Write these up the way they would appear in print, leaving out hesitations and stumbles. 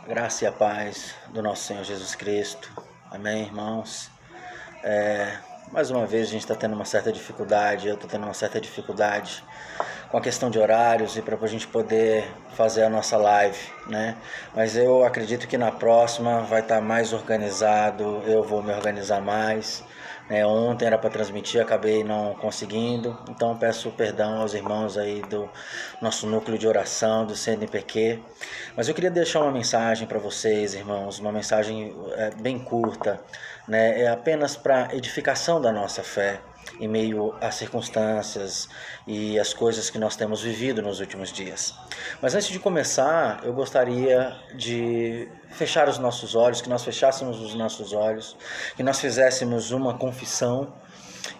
Graça e a paz do nosso Senhor Jesus Cristo. Amém, irmãos? Mais uma vez a gente está tendo uma certa dificuldade, eu estou tendo uma certa dificuldade com a questão de horários e para a gente poder fazer a nossa live, né? Mas eu acredito que na próxima vai estar mais organizado, eu vou me organizar mais. Ontem era para transmitir, acabei não conseguindo, então peço perdão aos irmãos aí do nosso núcleo de oração, do CNPq. Mas eu queria deixar uma mensagem para vocês, irmãos, uma mensagem bem curta, né? É apenas para edificação da nossa fé, em meio às circunstâncias e às coisas que nós temos vivido nos últimos dias. Mas antes de começar, eu gostaria de fechar os nossos olhos, que nós fechássemos os nossos olhos, que nós fizéssemos uma confissão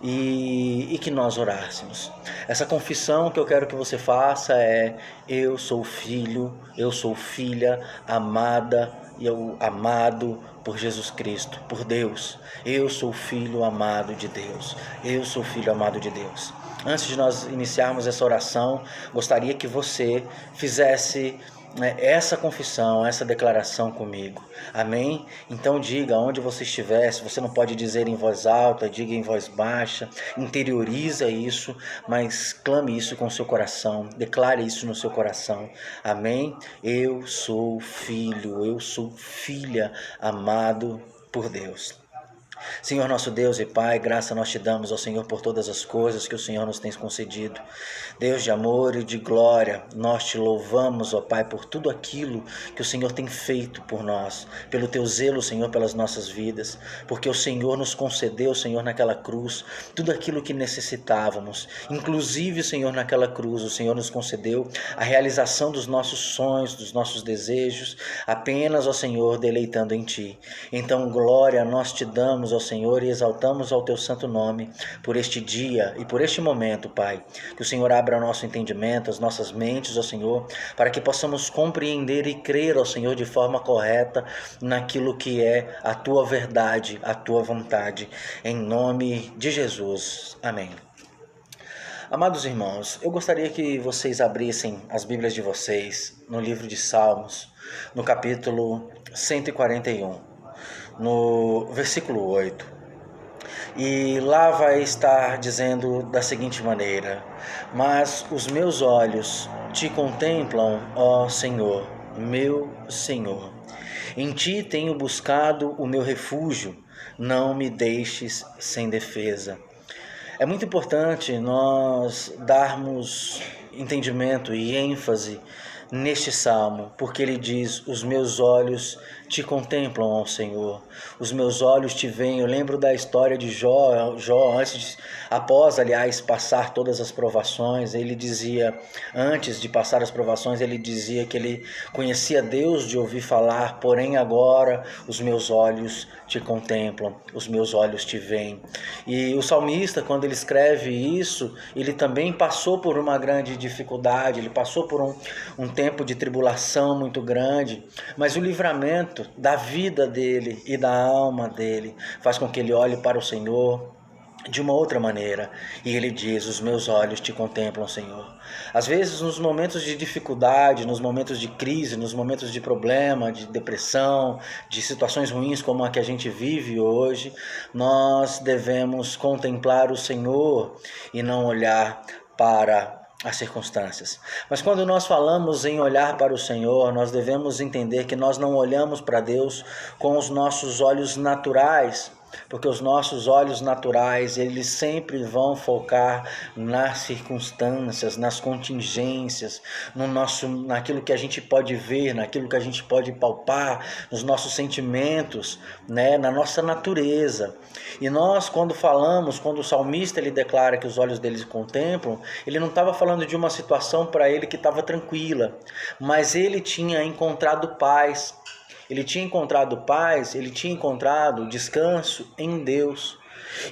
e que nós orássemos. Essa confissão que eu quero que você faça é: eu sou filho, eu sou filha amada e eu amado por Jesus Cristo, por Deus. Eu sou filho amado de Deus. Eu sou filho amado de Deus. Antes de nós iniciarmos essa oração, gostaria que você fizesse essa confissão, essa declaração comigo. Amém? Então diga onde você estiver. Se você não pode dizer em voz alta, diga em voz baixa, interioriza isso, mas clame isso com o seu coração, declare isso no seu coração. Amém? Eu sou filho, eu sou filha amado por Deus. Senhor nosso Deus e Pai, graça nós te damos ao Senhor por todas as coisas que o Senhor nos tem concedido. Deus de amor e de glória, nós te louvamos, ó Pai, por tudo aquilo que o Senhor tem feito por nós, pelo teu zelo, Senhor, pelas nossas vidas, porque o Senhor nos concedeu, Senhor, naquela cruz, tudo aquilo que necessitávamos. Inclusive, Senhor, naquela cruz, o Senhor nos concedeu a realização dos nossos sonhos, dos nossos desejos, apenas, ó Senhor, deleitando em Ti. Então, glória nós te damos, ao Senhor, e exaltamos ao teu santo nome por este dia e por este momento, Pai. Que o Senhor abra o nosso entendimento, as nossas mentes, ó Senhor, para que possamos compreender e crer, ó Senhor, de forma correta naquilo que é a tua verdade, a tua vontade. Em nome de Jesus. Amém. Amados irmãos, eu gostaria que vocês abrissem as Bíblias de vocês no livro de Salmos, no capítulo 141. No versículo 8, e lá vai estar dizendo da seguinte maneira: mas os meus olhos te contemplam, ó Senhor, meu Senhor. Em ti tenho buscado o meu refúgio, não me deixes sem defesa. É muito importante nós darmos entendimento e ênfase neste salmo, porque ele diz: os meus olhos te contemplam, ó Senhor, os meus olhos te veem. Eu lembro da história de Jó, após passar todas as provações, ele dizia, antes de passar as provações, ele dizia que ele conhecia Deus de ouvir falar, porém agora os meus olhos te contemplam, os meus olhos te veem. E o salmista, quando ele escreve isso, ele também passou por uma grande dificuldade, ele passou por um tempo de tribulação muito grande, mas o livramento da vida dele e da alma dele faz com que ele olhe para o Senhor de uma outra maneira, e ele diz: os meus olhos te contemplam, Senhor. Às vezes, nos momentos de dificuldade, nos momentos de crise, nos momentos de problema, de depressão, de situações ruins como a que a gente vive hoje, nós devemos contemplar o Senhor e não olhar para as circunstâncias. Mas quando nós falamos em olhar para o Senhor, nós devemos entender que nós não olhamos para Deus com os nossos olhos naturais, porque os nossos olhos naturais, eles sempre vão focar nas circunstâncias, nas contingências, naquilo que a gente pode ver, naquilo que a gente pode palpar, nos nossos sentimentos, na nossa natureza. E nós, quando o salmista ele declara que os olhos deles contemplam, ele não estava falando de uma situação para ele que estava tranquila, mas ele tinha encontrado paz. Ele tinha encontrado descanso em Deus.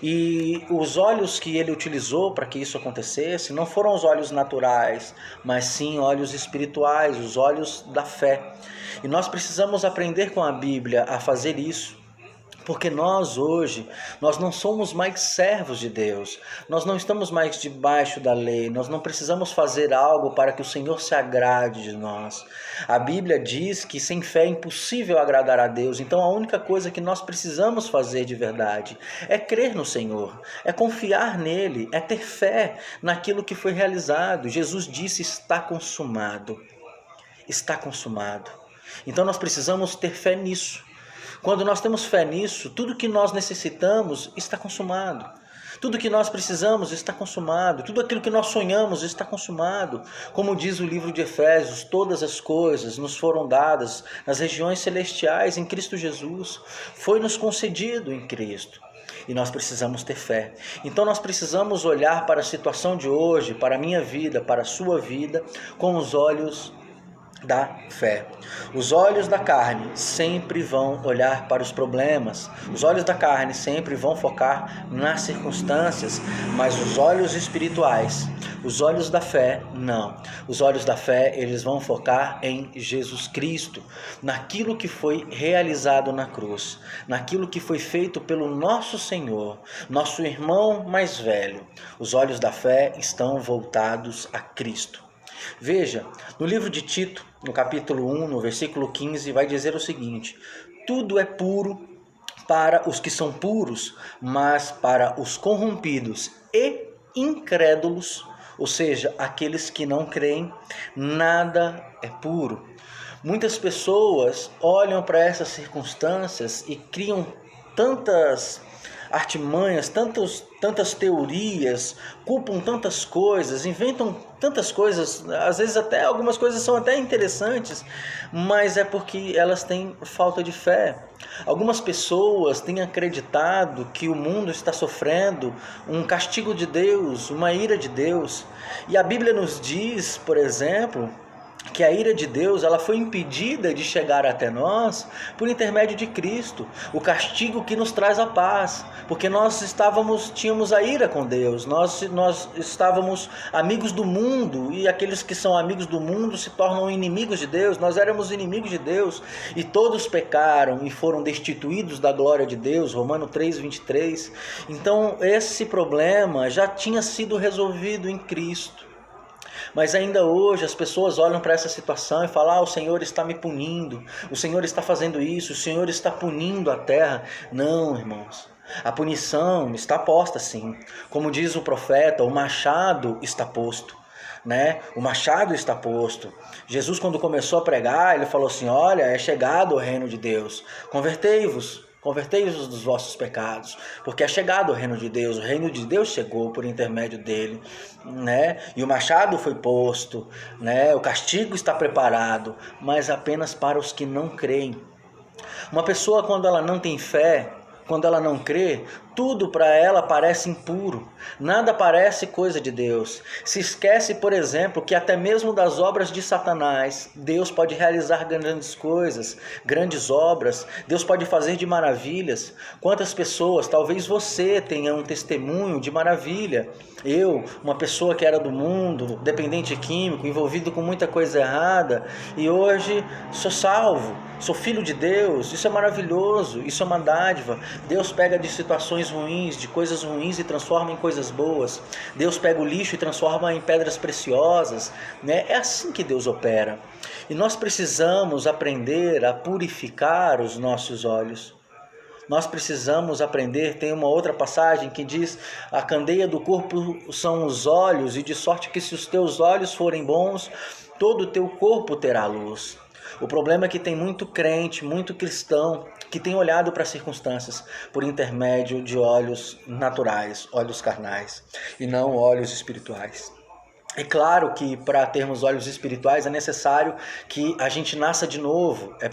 E os olhos que ele utilizou para que isso acontecesse não foram os olhos naturais, mas sim olhos espirituais, os olhos da fé. E nós precisamos aprender com a Bíblia a fazer isso. Porque nós hoje, nós não somos mais servos de Deus, nós não estamos mais debaixo da lei, nós não precisamos fazer algo para que o Senhor se agrade de nós. A Bíblia diz que sem fé é impossível agradar a Deus, então a única coisa que nós precisamos fazer de verdade é crer no Senhor, é confiar nele, é ter fé naquilo que foi realizado. Jesus disse: está consumado, está consumado. Então nós precisamos ter fé nisso. Quando nós temos fé nisso, tudo que nós necessitamos está consumado. Tudo que nós precisamos está consumado. Tudo aquilo que nós sonhamos está consumado. Como diz o livro de Efésios, todas as coisas nos foram dadas nas regiões celestiais em Cristo Jesus. Foi nos concedido em Cristo. E nós precisamos ter fé. Então nós precisamos olhar para a situação de hoje, para a minha vida, para a sua vida, com os olhos da fé. Os olhos da carne sempre vão olhar para os problemas, os olhos da carne sempre vão focar nas circunstâncias, mas os olhos espirituais, os olhos da fé, não. Os olhos da fé, eles vão focar em Jesus Cristo, naquilo que foi realizado na cruz, naquilo que foi feito pelo nosso Senhor, nosso irmão mais velho. Os olhos da fé estão voltados a Cristo. Veja, no livro de Tito, no capítulo 1, no versículo 15, vai dizer o seguinte: tudo é puro para os que são puros, mas para os corrompidos e incrédulos, ou seja, aqueles que não creem, nada é puro. Muitas pessoas olham para essas circunstâncias e criam tantas artimanhas, tantas teorias, culpam tantas coisas, inventam tantas coisas, às vezes até algumas coisas são até interessantes, mas é porque elas têm falta de fé. Algumas pessoas têm acreditado que o mundo está sofrendo um castigo de Deus, uma ira de Deus, e a Bíblia nos diz, por exemplo, que a ira de Deus, ela foi impedida de chegar até nós por intermédio de Cristo, o castigo que nos traz a paz, porque nós tínhamos a ira com Deus, nós estávamos amigos do mundo, e aqueles que são amigos do mundo se tornam inimigos de Deus. Nós éramos inimigos de Deus, e todos pecaram e foram destituídos da glória de Deus, Romanos 3:23. Então esse problema já tinha sido resolvido em Cristo. Mas ainda hoje as pessoas olham para essa situação e falam: o Senhor está me punindo, o Senhor está fazendo isso, o Senhor está punindo a terra. Não, irmãos, a punição está posta sim. Como diz o profeta, o machado está posto, né? O machado está posto. Jesus, quando começou a pregar, ele falou assim: olha, é chegado o reino de Deus, convertei-vos dos vossos pecados, porque é chegado o reino de Deus. O reino de Deus chegou por intermédio dele, né? E o machado foi posto, né? O castigo está preparado, mas apenas para os que não creem. Uma pessoa, quando ela não tem fé, quando ela não crê, tudo para ela parece impuro, nada parece coisa de Deus. Se esquece, por exemplo, que até mesmo das obras de Satanás, Deus pode realizar grandes coisas, grandes obras, Deus pode fazer de maravilhas. Quantas pessoas, talvez você tenha um testemunho de maravilha. Eu, uma pessoa que era do mundo, dependente químico, envolvido com muita coisa errada, e hoje sou salvo, sou filho de Deus. Isso é maravilhoso, isso é uma dádiva. Deus pega de situações ruins, de coisas ruins, e transforma em coisas boas. Deus pega o lixo e transforma em pedras preciosas, né? É assim que Deus opera. E nós precisamos aprender a purificar os nossos olhos. Nós precisamos aprender, tem uma outra passagem que diz: a candeia do corpo são os olhos, e de sorte que se os teus olhos forem bons, todo o teu corpo terá luz. O problema é que tem muito crente, muito cristão, que tem olhado para as circunstâncias por intermédio de olhos naturais, olhos carnais, e não olhos espirituais. É claro que para termos olhos espirituais é necessário que a gente nasça de novo, é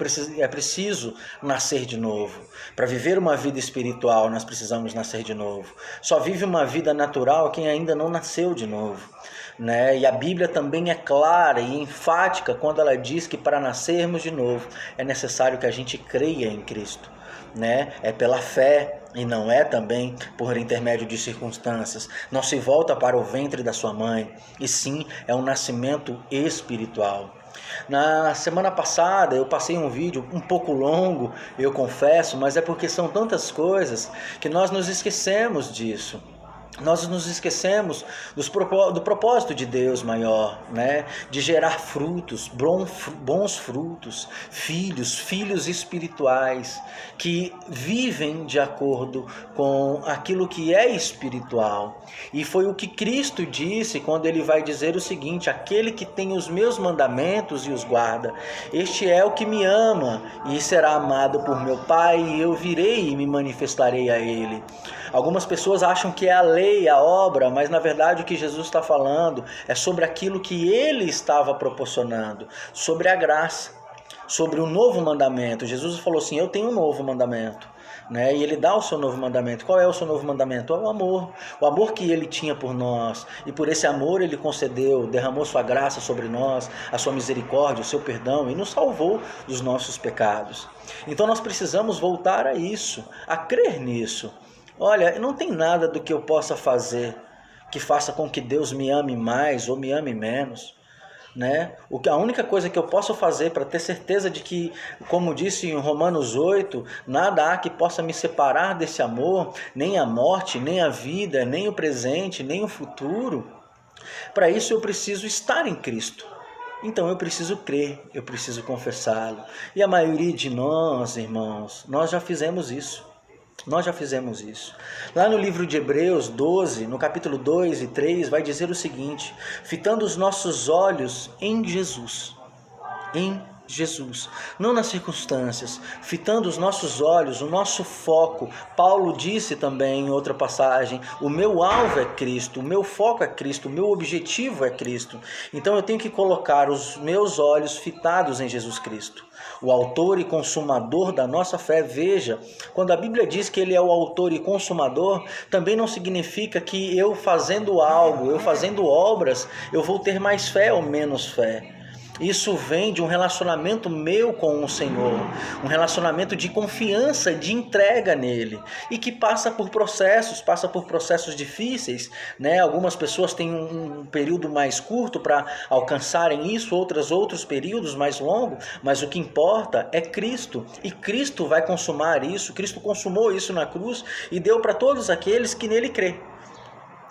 preciso nascer de novo. Para viver uma vida espiritual nós precisamos nascer de novo. Só vive uma vida natural quem ainda não nasceu de novo, né? E a Bíblia também é clara e enfática quando ela diz que para nascermos de novo é necessário que a gente creia em Cristo, né? É pela fé e não é também por intermédio de circunstâncias. Não se volta para o ventre da sua mãe, e sim é um nascimento espiritual. Na semana passada eu passei um vídeo um pouco longo, eu confesso, mas é porque são tantas coisas que nós nos esquecemos disso. Nós nos esquecemos do propósito de Deus maior, né? De gerar frutos, bons frutos, filhos espirituais, que vivem de acordo com aquilo que é espiritual. E foi o que Cristo disse quando ele vai dizer o seguinte: aquele que tem os meus mandamentos e os guarda, este é o que me ama e será amado por meu Pai, e eu virei e me manifestarei a ele. Algumas pessoas acham que é a lei, a obra, mas na verdade o que Jesus está falando é sobre aquilo que ele estava proporcionando, sobre a graça, sobre o novo mandamento. Jesus falou assim: eu tenho um novo mandamento, né? E ele dá o seu novo mandamento. Qual é o seu novo mandamento? É o amor que ele tinha por nós, e por esse amor ele concedeu, derramou sua graça sobre nós, a sua misericórdia, o seu perdão, e nos salvou dos nossos pecados. Então nós precisamos voltar a isso, a crer nisso. Olha, não tem nada do que eu possa fazer que faça com que Deus me ame mais ou me ame menos, né? A única coisa que eu posso fazer para ter certeza de que, como disse em Romanos 8, nada há que possa me separar desse amor, nem a morte, nem a vida, nem o presente, nem o futuro. Para isso eu preciso estar em Cristo. Então eu preciso crer, eu preciso confessá-lo. E a maioria de nós, irmãos, nós já fizemos isso. Nós já fizemos isso. Lá no livro de Hebreus 12, no capítulo 2 e 3, vai dizer o seguinte: fitando os nossos olhos em Jesus, não nas circunstâncias, fitando os nossos olhos, o nosso foco. Paulo disse também em outra passagem: o meu alvo é Cristo, o meu foco é Cristo, o meu objetivo é Cristo. Então eu tenho que colocar os meus olhos fitados em Jesus Cristo, o autor e consumador da nossa fé. Veja, quando a Bíblia diz que ele é o autor e consumador, também não significa que eu fazendo algo, eu fazendo obras, eu vou ter mais fé ou menos fé. Isso vem de um relacionamento meu com o Senhor, um relacionamento de confiança, de entrega nele, e que passa por processos difíceis, né? Algumas pessoas têm um período mais curto para alcançarem isso, outros períodos mais longos, mas o que importa é Cristo, e Cristo vai consumar isso. Cristo consumou isso na cruz e deu para todos aqueles que nele crê.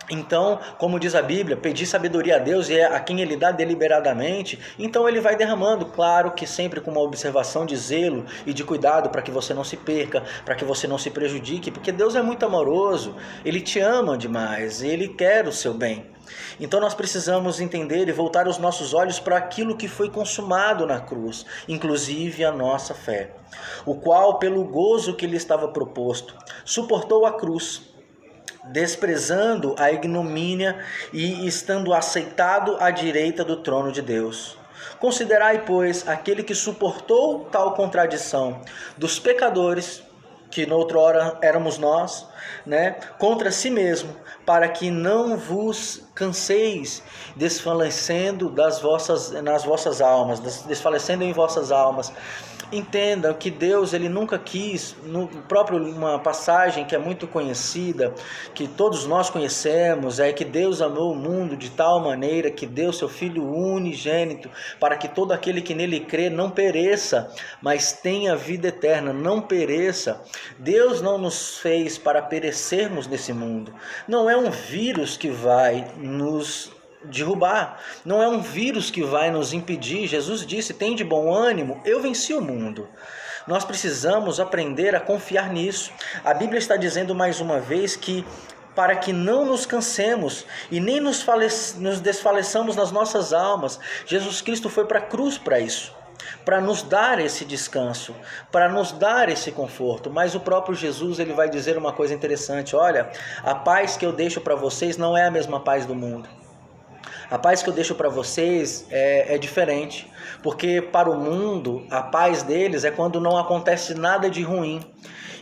Então, como diz a Bíblia, pedir sabedoria a Deus e é a quem ele dá deliberadamente, então ele vai derramando, claro que sempre com uma observação de zelo e de cuidado para que você não se perca, para que você não se prejudique, porque Deus é muito amoroso, ele te ama demais, ele quer o seu bem. Então nós precisamos entender e voltar os nossos olhos para aquilo que foi consumado na cruz, inclusive a nossa fé, o qual, pelo gozo que lhe estava proposto, suportou a cruz, desprezando a ignomínia e estando aceitado à direita do trono de Deus. Considerai, pois, aquele que suportou tal contradição dos pecadores, que noutrora éramos nós, né, contra si mesmo, para que não vos canseis desfalecendo nas vossas almas, desfalecendo em vossas almas. Entenda que Deus, ele nunca quis, uma passagem que é muito conhecida, que todos nós conhecemos, é que Deus amou o mundo de tal maneira que deu seu Filho unigênito, para que todo aquele que nele crê não pereça, mas tenha vida eterna, não pereça. Deus não nos fez para perecermos nesse mundo. Não é um vírus que vai nos derrubar, não é um vírus que vai nos impedir. Jesus disse: tem de bom ânimo, eu venci o mundo. Nós precisamos aprender a confiar nisso. A Bíblia está dizendo mais uma vez que para que não nos cansemos e nem nos desfaleçamos nas nossas almas, Jesus Cristo foi para a cruz para isso, para nos dar esse descanso, para nos dar esse conforto. Mas o próprio Jesus, ele vai dizer uma coisa interessante: olha, a paz que eu deixo para vocês não é a mesma paz do mundo. A paz que eu deixo para vocês é diferente, porque para o mundo a paz deles é quando não acontece nada de ruim.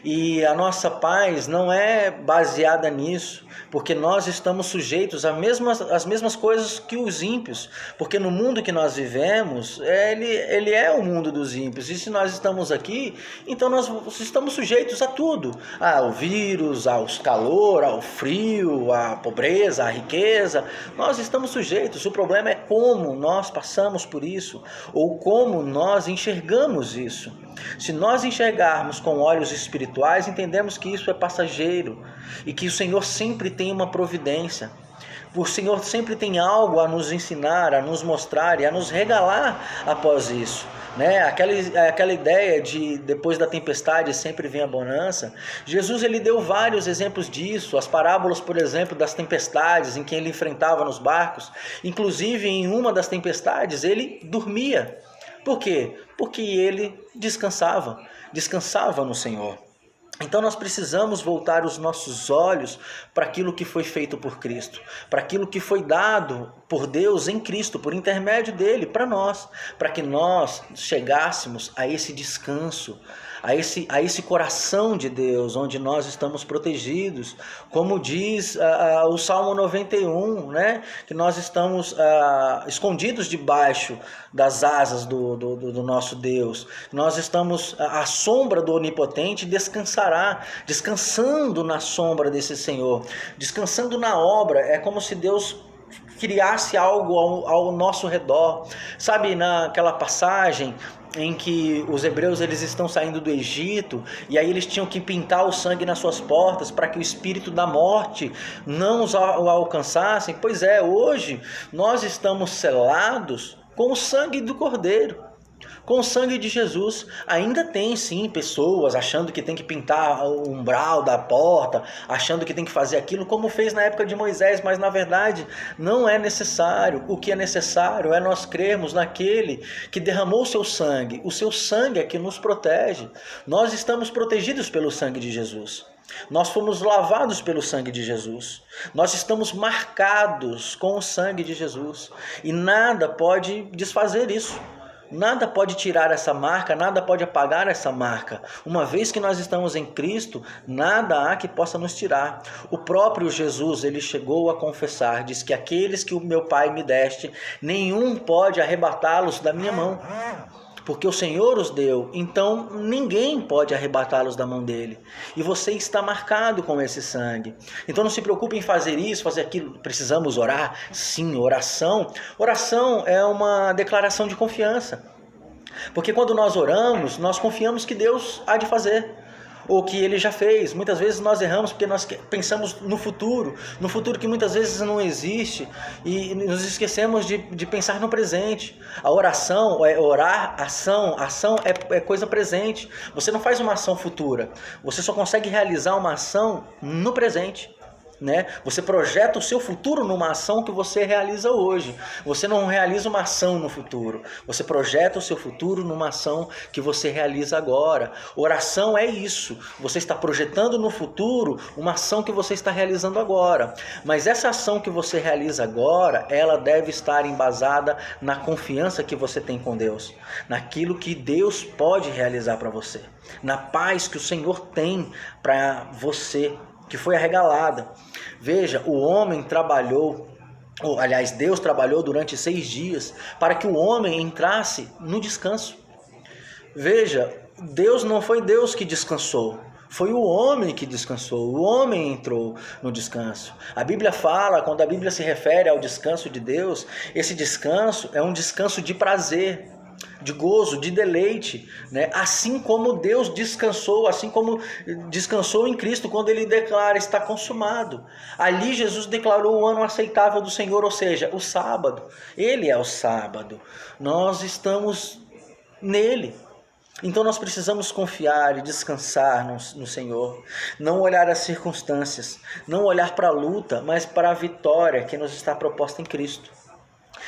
E a nossa paz não é baseada nisso, porque nós estamos sujeitos às mesmas coisas que os ímpios, porque no mundo que nós vivemos, ele é o mundo dos ímpios, e se nós estamos aqui, então nós estamos sujeitos a tudo, ao vírus, ao calor, ao frio, à pobreza, à riqueza, nós estamos sujeitos. O problema é como nós passamos por isso, ou como nós enxergamos isso. Se nós enxergarmos com olhos espirituais, entendemos que isso é passageiro e que o Senhor sempre tem uma providência. O Senhor sempre tem algo a nos ensinar, a nos mostrar e a nos regalar após isso. Aquela ideia de depois da tempestade sempre vem a bonança. Jesus ele deu vários exemplos disso, as parábolas, por exemplo, das tempestades em que ele enfrentava nos barcos. Inclusive em uma das tempestades ele dormia. Por quê? Porque ele descansava no Senhor. Então nós precisamos voltar os nossos olhos para aquilo que foi feito por Cristo, para aquilo que foi dado por Deus em Cristo, por intermédio dele, para nós, para que nós chegássemos a esse descanso, a esse coração de Deus, onde nós estamos protegidos, como diz o Salmo 91, que nós estamos escondidos debaixo das asas do nosso Deus, nós estamos à sombra do Onipotente, descansando na sombra desse Senhor, descansando na obra. É como se Deus criasse algo ao nosso redor. Sabe, naquela passagem em que os hebreus eles estão saindo do Egito e aí eles tinham que pintar o sangue nas suas portas para que o espírito da morte não os alcançasse? Pois é, hoje nós estamos selados com o sangue do Cordeiro, com o sangue de Jesus. Ainda tem sim pessoas achando que tem que pintar o umbral da porta, achando que tem que fazer aquilo como fez na época de Moisés, mas na verdade não é necessário. O que é necessário é nós crermos naquele que derramou o seu sangue é que nos protege. Nós estamos protegidos pelo sangue de Jesus. Nós fomos lavados pelo sangue de Jesus. Nós estamos marcados com o sangue de Jesus. E nada pode desfazer isso. Nada pode tirar essa marca, nada pode apagar essa marca. Uma vez que nós estamos em Cristo, nada há que possa nos tirar. O próprio Jesus, ele chegou a confessar, diz que aqueles que o meu Pai me deste, nenhum pode arrebatá-los da minha mão. Porque o Senhor os deu, então ninguém pode arrebatá-los da mão dele. E você está marcado com esse sangue. Então não se preocupe em fazer isso, fazer aquilo. Precisamos orar? Sim, oração. Oração é uma declaração de confiança. Porque quando nós oramos, nós confiamos que Deus há de fazer, ou que ele já fez. Muitas vezes nós erramos porque nós pensamos no futuro que muitas vezes não existe, e nos esquecemos de pensar no presente. A oração é orar, ação é coisa presente. Você não faz uma ação futura, você só consegue realizar uma ação no presente. Você projeta o seu futuro numa ação que você realiza hoje. Você não realiza uma ação no futuro. Você projeta o seu futuro numa ação que você realiza agora. Oração é isso. Você está projetando no futuro uma ação que você está realizando agora. Mas essa ação que você realiza agora, ela deve estar embasada na confiança que você tem com Deus, naquilo que Deus pode realizar para você, na paz que o Senhor tem para você, que foi arregalada. Veja, o homem trabalhou, Deus trabalhou durante 6 dias para que o homem entrasse no descanso. Veja, Deus não foi Deus que descansou, foi o homem que descansou, o homem entrou no descanso. A Bíblia fala, quando a Bíblia se refere ao descanso de Deus, esse descanso é um descanso de prazer, de gozo, de deleite, Assim como Deus descansou, assim como descansou em Cristo quando ele declara, está consumado. Ali Jesus declarou o ano aceitável do Senhor, ou seja, o sábado. Ele é o sábado, nós estamos nele. Então nós precisamos confiar e descansar no Senhor, não olhar as circunstâncias, não olhar para a luta, mas para a vitória que nos está proposta em Cristo.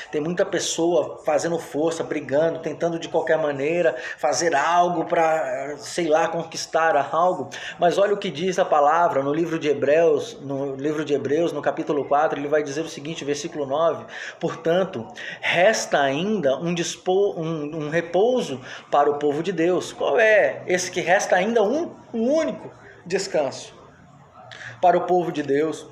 Tem muita pessoa fazendo força, brigando, tentando de qualquer maneira fazer algo para, sei lá, conquistar algo. Mas olha o que diz a palavra no livro de Hebreus, no capítulo 4, ele vai dizer o seguinte, versículo 9: portanto, resta ainda um repouso para o povo de Deus. Qual é esse que resta ainda? Um único descanso para o povo de Deus.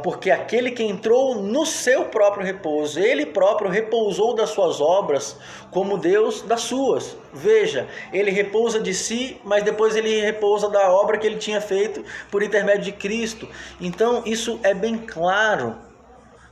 Porque aquele que entrou no seu próprio repouso, ele próprio repousou das suas obras como Deus das suas. Veja, ele repousa de si, mas depois ele repousa da obra que ele tinha feito por intermédio de Cristo. Então isso é bem claro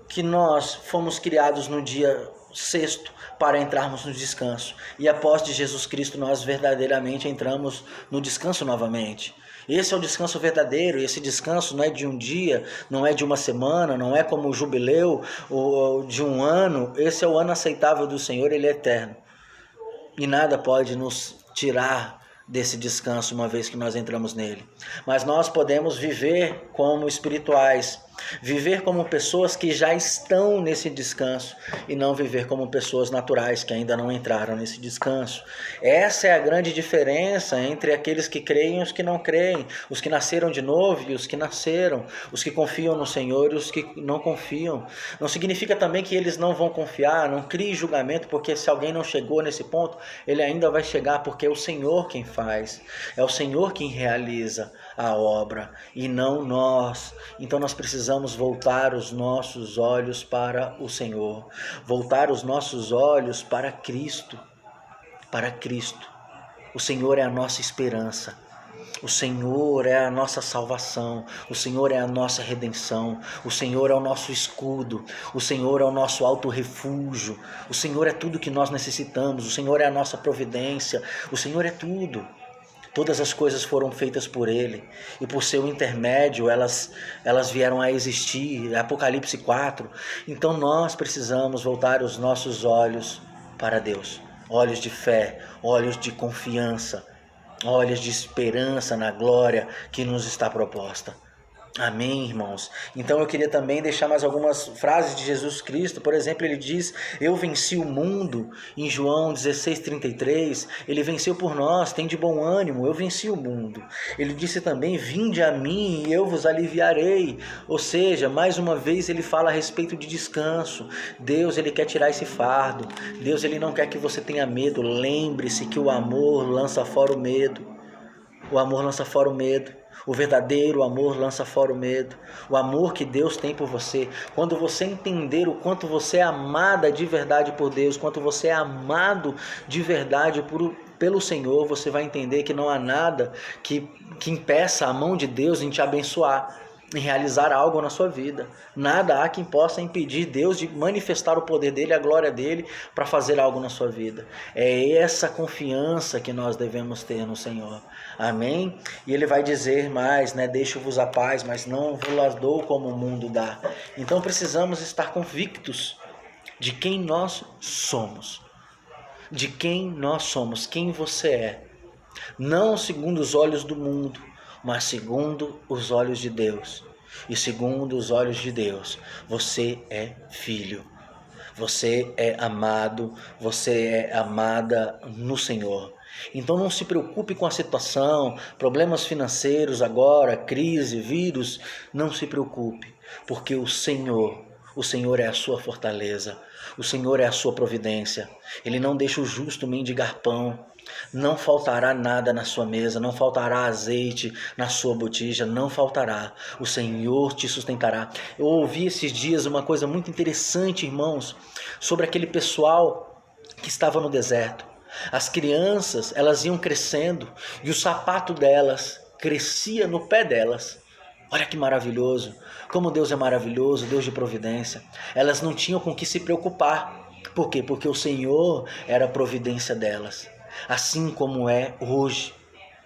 que nós fomos criados no dia sexto para entrarmos no descanso, e após de Jesus Cristo nós verdadeiramente entramos no descanso novamente. Esse é o descanso verdadeiro, e esse descanso não é de um dia, não é de uma semana, não é como o jubileu ou de um ano. Esse é o ano aceitável do Senhor, ele é eterno. E nada pode nos tirar desse descanso uma vez que nós entramos nele. Mas nós podemos viver como espirituais, viver como pessoas que já estão nesse descanso e não viver como pessoas naturais que ainda não entraram nesse descanso. Essa é a grande diferença entre aqueles que creem e os que não creem, os que nasceram de novo e os que nasceram, os que confiam no Senhor e os que não confiam. Não significa também que eles não vão confiar, não crie julgamento, porque se alguém não chegou nesse ponto, ele ainda vai chegar, porque é o Senhor quem faz, é o Senhor quem realiza a obra e não nós. Então nós precisamos voltar os nossos olhos para o Senhor, voltar os nossos olhos para Cristo, para Cristo. O Senhor é a nossa esperança, o Senhor é a nossa salvação, o Senhor é a nossa redenção, o Senhor é o nosso escudo, o Senhor é o nosso alto refúgio, o Senhor é tudo que nós necessitamos, o Senhor é a nossa providência, o Senhor é tudo. Todas as coisas foram feitas por Ele, e por seu intermédio elas vieram a existir, Apocalipse 4. Então nós precisamos voltar os nossos olhos para Deus, olhos de fé, olhos de confiança, olhos de esperança na glória que nos está proposta. Amém, irmãos? Então eu queria também deixar mais algumas frases de Jesus Cristo. Por exemplo, ele diz: eu venci o mundo, em João 16:33. Ele venceu por nós, tem de bom ânimo, eu venci o mundo. Ele disse também: vinde a mim e eu vos aliviarei. Ou seja, mais uma vez ele fala a respeito de descanso. Deus, ele quer tirar esse fardo. Deus, ele não quer que você tenha medo. Lembre-se que o amor lança fora o medo. O amor lança fora o medo. O verdadeiro amor lança fora o medo. O amor que Deus tem por você. Quando você entender o quanto você é amada de verdade por Deus, quanto você é amado de verdade pelo Senhor, você vai entender que não há nada que impeça a mão de Deus em te abençoar, em realizar algo na sua vida. Nada há que possa impedir Deus de manifestar o poder dele, a glória dele, para fazer algo na sua vida. É essa confiança que nós devemos ter no Senhor. Amém? E ele vai dizer mais, né? Deixo-vos a paz, mas não vos dou como o mundo dá. Então precisamos estar convictos de quem nós somos. De quem nós somos, quem você é. Não segundo os olhos do mundo, mas segundo os olhos de Deus. E segundo os olhos de Deus, você é filho, você é amado, você é amada no Senhor. Então não se preocupe com a situação, problemas financeiros agora, crise, vírus, não se preocupe, porque o Senhor é a sua fortaleza, o Senhor é a sua providência. Ele não deixa o justo mendigar pão. Não faltará nada na sua mesa, não faltará azeite na sua botija, não faltará. O Senhor te sustentará. Eu ouvi esses dias uma coisa muito interessante, irmãos, sobre aquele pessoal que estava no deserto. As crianças, elas iam crescendo e o sapato delas crescia no pé delas. Olha que maravilhoso, como Deus é maravilhoso, Deus de providência. Elas não tinham com que se preocupar. Por quê? Porque o Senhor era a providência delas. Assim como é hoje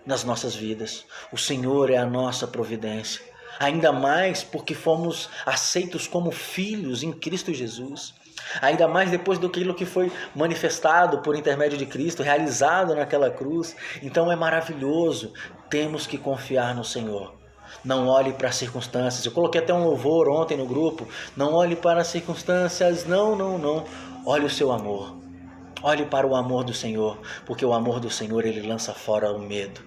nas nossas vidas. O Senhor é a nossa providência. Ainda mais porque fomos aceitos como filhos em Cristo Jesus. Ainda mais depois daquilo que foi manifestado por intermédio de Cristo, realizado naquela cruz. Então é maravilhoso. Temos que confiar no Senhor. Não olhe para as circunstâncias. Eu coloquei até um louvor ontem no grupo. Não olhe para as circunstâncias. Não, não, não. Olhe o seu amor. Olhe para o amor do Senhor, porque o amor do Senhor, ele lança fora o medo.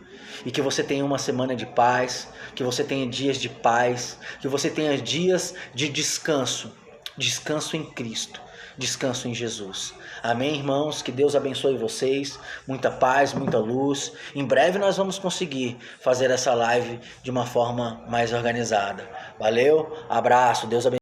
E que você tenha uma semana de paz, que você tenha dias de paz, que você tenha dias de descanso. Descanso em Cristo, descanso em Jesus. Amém, irmãos? Que Deus abençoe vocês. Muita paz, muita luz. Em breve nós vamos conseguir fazer essa live de uma forma mais organizada. Valeu, abraço, Deus abençoe.